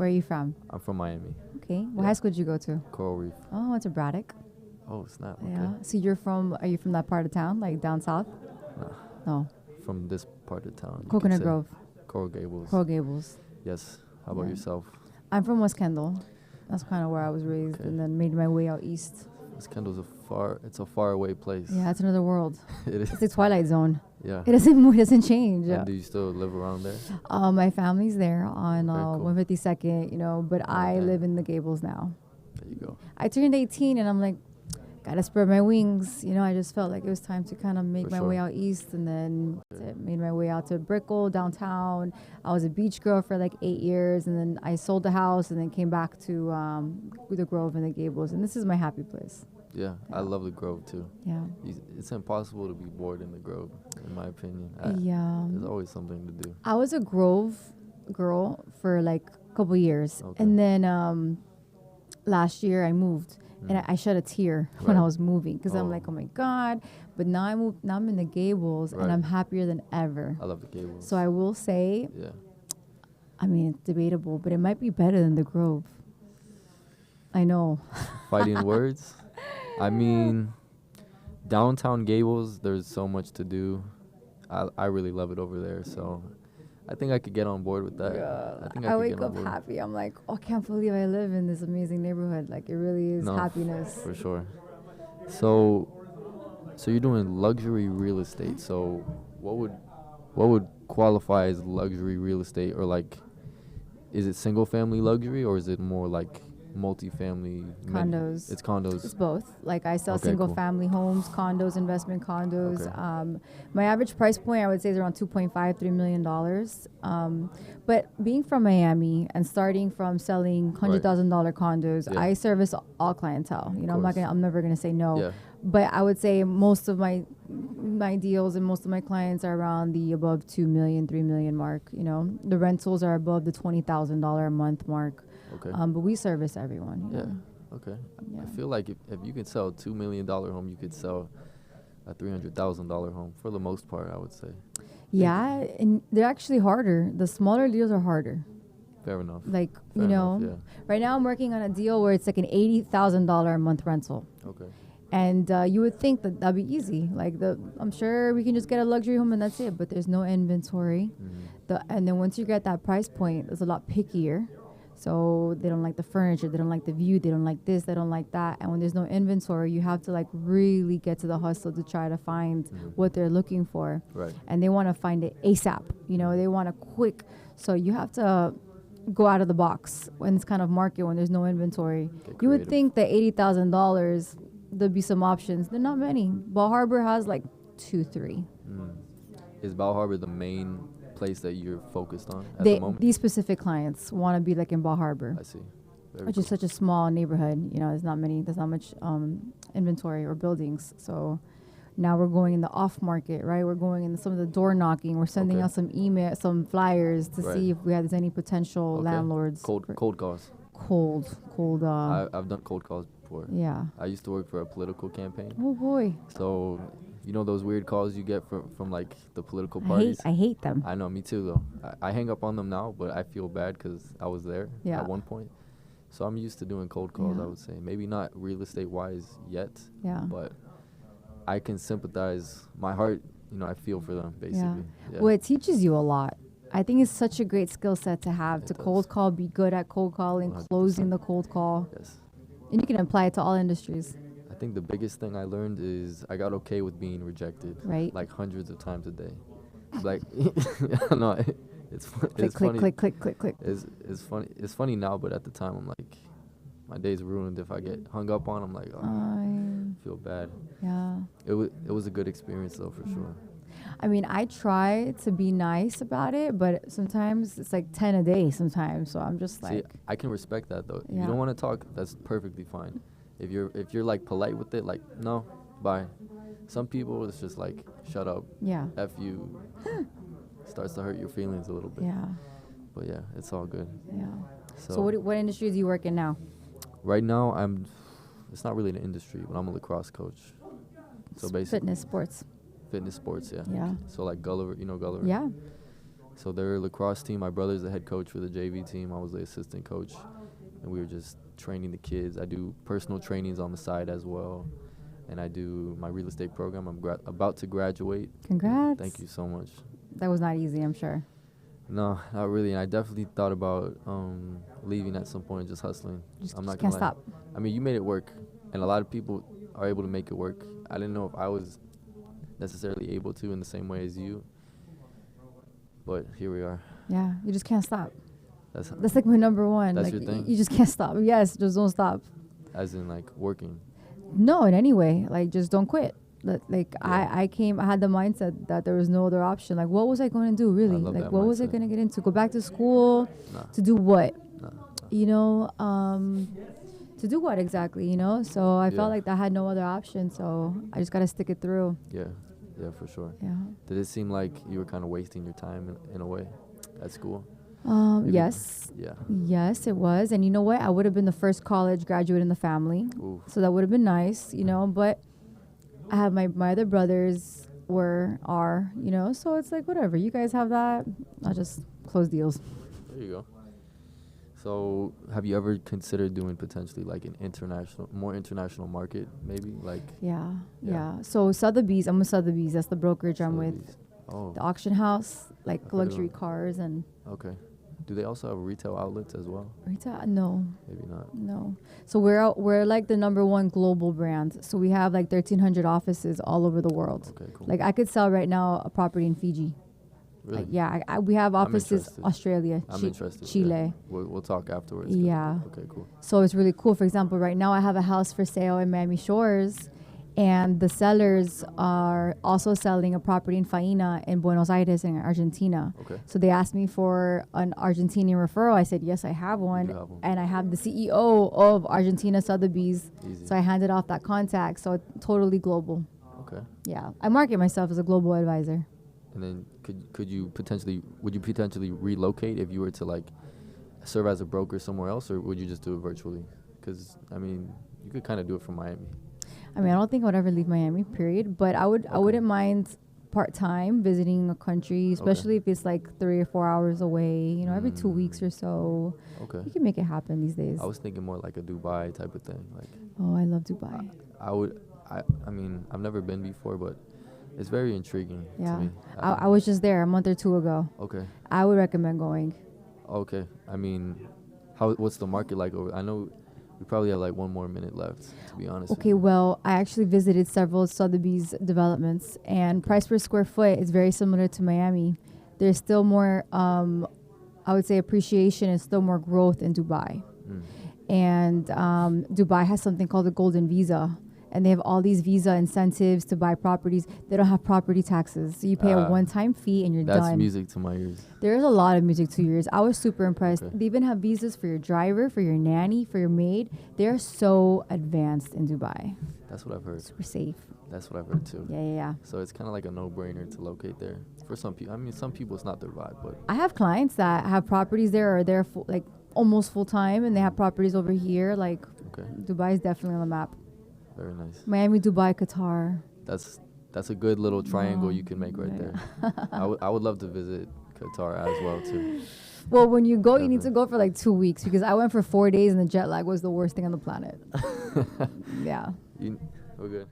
Where are you from? I'm from Miami. Okay. What high school did you go to? Coral Reef. Oh, I went to Braddock. Oh, snap. Okay. Yeah. So are you from that part of town, like down south? Nah, No. from this part of town. you could Coconut say. Grove. Coral Gables. Coral Gables. Yes. How about Yeah. yourself? I'm from West Kendall. That's kind of where I was raised, Okay. and then made my way out east. West Kendall's it's a far away place. Yeah, it's another world. It is. It's the Twilight Zone. Yeah. It doesn't change. And do you still live around there? My family's there on Very cool. 152nd, but I Okay. live in the Gables now. There you go. I turned 18 and I'm like, gotta spread my wings. I just felt like it was time to kind of make For my sure. way out east, and then made my way out to Brickell downtown. I was a beach girl for like 8 years, and then I sold the house and then came back to the Grove and the Gables, and this is my happy place. Yeah, I love the Grove too. Yeah. It's impossible to be bored in the Grove, in my opinion. Yeah. There's always something to do. I was a Grove girl for like a couple years, Okay. and then last year I moved. And I shed a tear when I Right. was moving because I'm Oh. like, oh my God. But now now I'm in the Gables Right. and I'm happier than ever. I love the Gables. So I will say, Yeah. I mean, it's debatable, but it might be better than the Grove. I know. Fighting words. I mean, downtown Gables, there's so much to do. I really love it over there. So I think I could get on board with that. I think I could wake get on up board. happy. I'm like, oh, I can't believe I live in this amazing neighborhood. Like, it really is No, happiness. For sure. So you're doing luxury real estate. So what would qualify as luxury real estate, or like, is it single family luxury, or is it more like multifamily? Condos. It's condos. It's both. Like, I sell Okay, single cool. family homes, condos, investment condos. Okay. My average price point, I would say, is around $2.5-3 million. But being from Miami and starting from selling $100,000 condos, Yeah. I service all clientele. course. I'm never gonna say no. Yeah. But I would say most of my deals and most of my clients are around the above 2 million, 3 million mark. The rentals are above the $20,000 a month mark. Okay. But we service everyone. Yeah. Okay. Yeah. I feel like if you could sell a $2 million home, you could sell a $300,000 home for the most part, I would say. Yeah, and they're actually harder. The smaller deals are harder. Fair enough. Like, Fair enough, yeah. right now I'm working on a deal where it's like an $80,000 a month rental. Okay. And you would think that that'd be easy. Like, I'm sure we can just get a luxury home and that's it. But there's no inventory. And then once you get that price point, it's a lot pickier. So they don't like the furniture, they don't like the view, they don't like this, they don't like that. And when there's no inventory, you have to like really get to the hustle to try to find what they're looking for. Right. And they want to find it ASAP. They want a quick. So you have to go out of the box when it's kind of market when there's no inventory. You would creative. think that $80,000 there'd be some options. There are not many. Bal Harbor has like 2-3. Is Bal Harbor the main place that you're focused on at the moment? These specific clients want to be like in Bal Harbor, I see. Very which cool. is such a small neighborhood. There's not much inventory or buildings. So now we're going in the off market, right? We're going in some of the door knocking. We're sending Okay. out some flyers to Right. see if we have any potential Okay. landlords. Cold calls. Cold. I've done cold calls before. Yeah. I used to work for a political campaign. Oh boy. So, those weird calls you get from like the political I parties? hate them. I know, me too, though. I hang up on them now, but I feel bad because I was there Yeah. at one point. So I'm used to doing cold calls, Yeah. I would say. Maybe not real estate-wise yet, Yeah. but I can sympathize. My heart, I feel for them, basically. Yeah. Well, it teaches you a lot. I think it's such a great skill set to have, It to does. cold call, be good at cold calling, 100%. closing the cold call. Yes. And you can apply it to all industries, I think the biggest thing I learned is I got okay with being rejected. right? Like hundreds of times a day. Like, no, it's Click, funny. click. It's funny. It's funny now, but at the time, I'm like, my day's ruined if I get hung up on. I'm like, oh, I feel bad. Yeah. It was a good experience though, for sure. I mean, I try to be nice about it, but sometimes it's like 10 a day sometimes. So I'm just See, like, I can respect that though. If Yeah. you don't want to talk, that's perfectly fine. If you're like polite with it, like, no, bye. Some people, it's just like, shut up, yeah. F you. Starts to hurt your feelings a little bit. Yeah. But yeah, it's all good. Yeah. So, So what industry do you work in now? right now, it's not really an industry, but I'm a lacrosse coach. So basically, Fitness, sports. fitness sports, yeah. Yeah. So like Gulliver, Gulliver? Yeah. So their lacrosse team, my brother's the head coach for the JV team. I was the assistant coach, and we were just training the kids. I do personal trainings on the side as well, and I do my real estate program. I'm about to graduate. Congrats. Thank you so much. That was not easy, I'm sure. No, not really. And I definitely thought about leaving at some point, just hustling. I'm not can't gonna lie. stop. I mean, you made it work, and a lot of people are able to make it work. I didn't know if I was necessarily able to in the same way as you, but here we are. Yeah, you just can't stop. That's like my number one. That's like your thing? You just can't stop. Yes, just don't stop. as in like working. No, in any way. Like, just don't quit. Like, Yeah. I had the mindset that there was no other option. Like, what was I going to do, really? love Like, that what was I mindset. going to get into? Go back to school? Nah. To do what? Nah. You know, to do what exactly, you know? So I Yeah. felt like I had no other option. So I just got to stick it through. Yeah, for sure. Yeah. Did it seem like you were kind of wasting your time in a way at school? Maybe. Yes. Yeah. Yes, it was. And you know what? I would have been the first college graduate in the family. Ooh. So that would have been nice, you know, but I have my other brothers are, you know, so it's like, whatever. You guys have that. I'll just close deals. There you go. So, have you ever considered doing potentially like an more international market, maybe? Like Yeah. Yeah. So Sotheby's, I'm with Sotheby's. That's the brokerage I'm with. Sotheby's. Oh, The auction house, like I've heard of luxury them. cars and okay. Do they also have retail outlets as well? retail. No. Maybe not. No. So we're like the #1 global brand. So we have like 1,300 offices all over the world. Okay, cool. Like, I could sell right now a property in Fiji. Really? Like, yeah, we have I'm offices interested. Australia, I'm interested. Chile. Yeah. We'll talk afterwards. Yeah. Okay, cool. So it's really cool. For example, right now I have a house for sale in Miami Shores, and the sellers are also selling a property in Faina in Buenos Aires in Argentina. Okay. So they asked me for an Argentinian referral. I said, yes, I have one. do have one. And I have the CEO of Argentina Sotheby's. Easy. So I handed off that contact. So it's totally global. Okay. Yeah. I market myself as a global advisor. And then would you potentially relocate if you were to like serve as a broker somewhere else, or would you just do it virtually? Because I mean, you could kind of do it from Miami. I mean, I don't think I would ever leave Miami, period. But I wouldn't mind part-time visiting a country, especially if it's like 3 or 4 hours away, you know, every 2 weeks or so. Okay. You can make it happen these days. I was thinking more like a Dubai type of thing. Like Oh, I love Dubai. I mean, I've never been before, but it's very intriguing Yeah. to me. I was just there a month or two ago. Okay. I would recommend going. Okay. I mean, what's the market like over? I know we probably have like 1 more minute left, to be honest. Okay, well, I actually visited several Sotheby's developments, and price per square foot is very similar to Miami. There's still more, I would say, appreciation and still more growth in Dubai. Mm. And Dubai has something called the Golden Visa, and they have all these visa incentives to buy properties. They don't have property taxes, so you pay a one-time fee and you're That's done. music to my ears. There's a lot of music to your ears. I was super impressed. Okay. They even have visas for your driver, for your nanny, for your maid. They're so advanced in Dubai. That's what I've heard. Super safe. That's what I've heard too. Yeah. So it's kind of like a no-brainer to locate there. For some people, I mean, some people it's not their vibe, but I have clients that have properties there, or they're like almost full-time, and they have properties over here. Like, okay, Dubai is definitely on the map. very nice. Miami, Dubai, Qatar. That's a good little triangle Oh, you can make right yeah. there. I would love to visit Qatar as well too. Well, when you go, you need to Definitely. go for like 2 weeks, because I went for 4 days and the jet lag was the worst thing on the planet. Yeah. We're good.